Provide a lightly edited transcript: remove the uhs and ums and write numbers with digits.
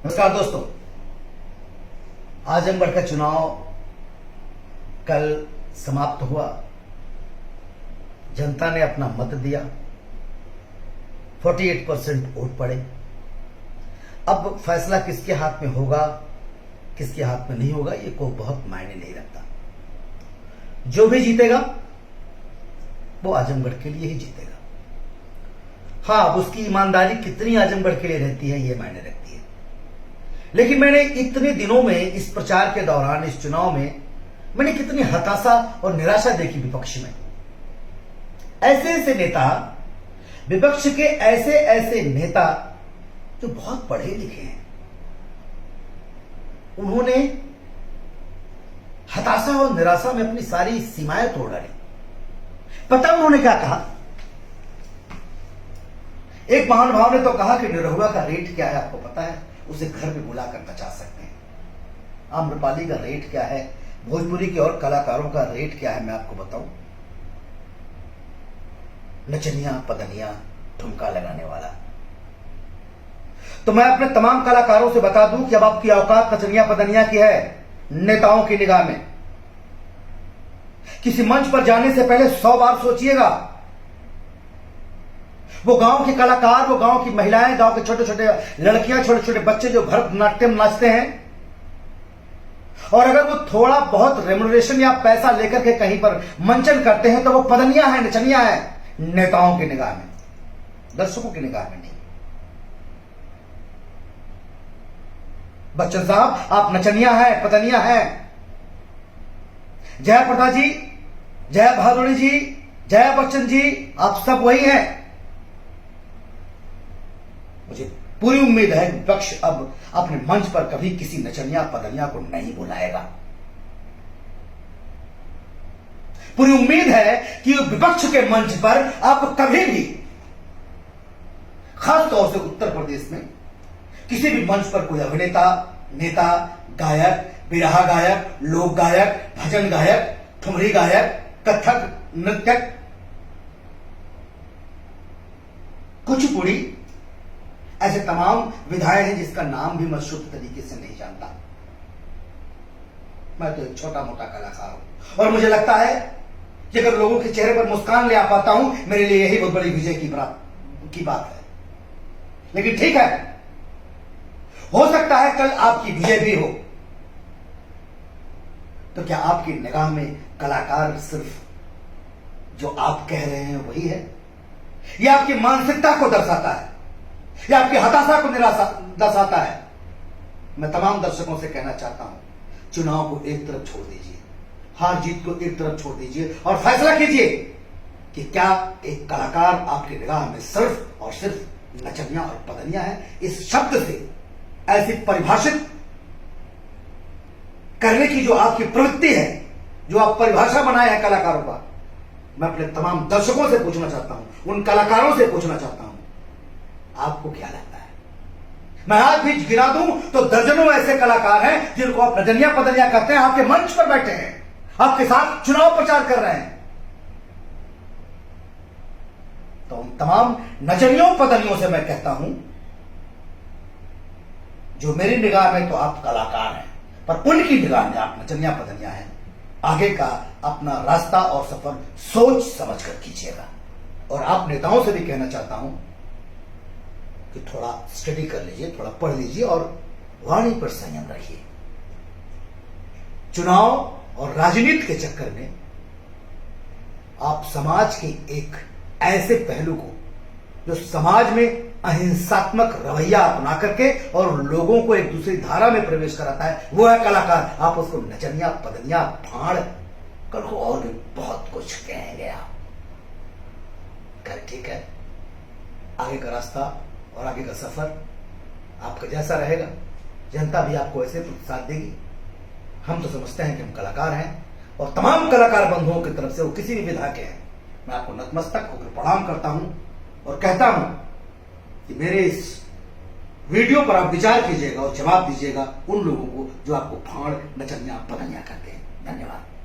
नमस्कार दोस्तों, आजमगढ़ का चुनाव कल समाप्त हुआ। जनता ने अपना मत दिया, 48% वोट पड़े। अब फैसला किसके हाथ में होगा, किसके हाथ में नहीं होगा, ये कोई बहुत मायने नहीं रखता। जो भी जीतेगा वो आजमगढ़ के लिए ही जीतेगा। हाँ, अब उसकी ईमानदारी कितनी आजमगढ़ के लिए रहती है ये मायने रखती है। लेकिन मैंने इतने दिनों में इस प्रचार के दौरान, इस चुनाव में मैंने कितनी हताशा और निराशा देखी विपक्ष में। ऐसे ऐसे नेता, विपक्ष के ऐसे ऐसे नेता जो बहुत पढ़े लिखे हैं, उन्होंने हताशा और निराशा में अपनी सारी सीमाएं तोड़ डाली। पता उन्होंने क्या कहा? एक महानुभाव ने तो कहा कि निरहुआ का रेट क्या है आपको पता है, उसे घर पे बुला कर नचा सकते हैं। आम्रपाली का रेट क्या है, भोजपुरी के और कलाकारों का रेट क्या है, मैं आपको बताऊं। नचनिया पदनिया ठुमका लगाने वाला। तो मैं अपने तमाम कलाकारों से बता दूं कि अब आपकी औकात नचनिया पदनिया की है नेताओं की निगाह में। किसी मंच पर जाने से पहले 100 बार सोचिएगा। वो गांव के कलाकार, वो गांव की महिलाएं, गांव के छोटे छोटे लड़कियां, छोटे छोटे बच्चे जो भरतनाट्यम नाचते हैं, और अगर वो थोड़ा बहुत रेम्युनरेशन या पैसा लेकर के कहीं पर मंचन करते हैं तो वो पदनिया है, नचनिया है नेताओं की निगाह में, दर्शकों की निगाह में नहीं। बच्चन साहब, आप नचनिया है, पदनिया है। जया प्रदा जी, जया भादुड़ी जी, जया बच्चन जी, आप सब वही हैं। मुझे पूरी उम्मीद है कि विपक्ष अब अपने मंच पर कभी किसी नचनिया पदनिया को नहीं बुलाएगा। पूरी उम्मीद है कि विपक्ष के मंच पर आप कभी भी, खास तौर से उत्तर प्रदेश में, किसी भी मंच पर कोई अभिनेता, नेता, गायक, बिरहा गायक, लोक गायक, भजन गायक, ठुमरी गायक, कथक नृत्यक, कुचिपुड़ी, ऐसे तमाम विधाएं हैं जिसका नाम भी मैं शुद्ध तरीके से नहीं जानता। मैं तो एक छोटा मोटा कलाकार हूं और मुझे लगता है कि अगर लोगों के चेहरे पर मुस्कान ले आ पाता हूं, मेरे लिए यही बहुत बड़ी विजय की बात है। लेकिन ठीक है, हो सकता है कल आपकी विजय भी हो। तो क्या आपकी निगाह में कलाकार सिर्फ जो आप कह रहे हैं वही है, या आपकी मानसिकता को दर्शाता है, या आपकी हताशा को निराशा दर्शाता है? मैं तमाम दर्शकों से कहना चाहता हूं, चुनाव को एक तरफ छोड़ दीजिए, हार जीत को एक तरफ छोड़ दीजिए और फैसला कीजिए कि क्या एक कलाकार आपकी निगाह में सिर्फ और सिर्फ नचनिया और पदनिया है। इस शब्द से ऐसी परिभाषित करने की जो आपकी प्रवृत्ति है, जो आप परिभाषा बनाए हैं कलाकारों का, मैं अपने तमाम दर्शकों से पूछना चाहता हूं, उन कलाकारों से पूछना चाहता हूं, आपको क्या लगता है? मैं आज भी गिरा दूं तो दर्जनों ऐसे कलाकार हैं जिनको आप नचनिया पदनिया कहते हैं, आपके मंच पर बैठे हैं, आपके साथ चुनाव प्रचार कर रहे हैं। तो उन तमाम नचनियों पदनियों से मैं कहता हूं, जो मेरी निगाह में तो आप कलाकार हैं, पर उनकी निगाह में आप नचनिया पदनिया हैं। आगे का अपना रास्ता और सफर सोच समझ कर कीजिएगा। और आप नेताओं से भी कहना चाहता हूं कि थोड़ा स्टडी कर लीजिए, थोड़ा पढ़ लीजिए और वाणी पर संयम रखिए। चुनाव और राजनीति के चक्कर में आप समाज के एक ऐसे पहलू को, जो समाज में अहिंसात्मक रवैया अपना करके और लोगों को एक दूसरी धारा में प्रवेश कराता है, वो है कलाकार। आप उसको नचनिया पदनिया भाड़, कल को और भी बहुत कुछ कहेंगे आप। ठीक है, आगे का रास्ता और आगे का सफर आपका जैसा रहेगा, जनता भी आपको ऐसे प्रोत्साहन देगी। हम तो समझते हैं कि हम कलाकार हैं, और तमाम कलाकार बंधुओं की तरफ से, वो किसी भी विधा के हैं, मैं आपको नतमस्तक होकर प्रणाम करता हूं और कहता हूं कि मेरे इस वीडियो पर आप विचार कीजिएगा और जवाब दीजिएगा उन लोगों को जो आपको भाड़, नचनिया पदनिया कहते हैं। धन्यवाद।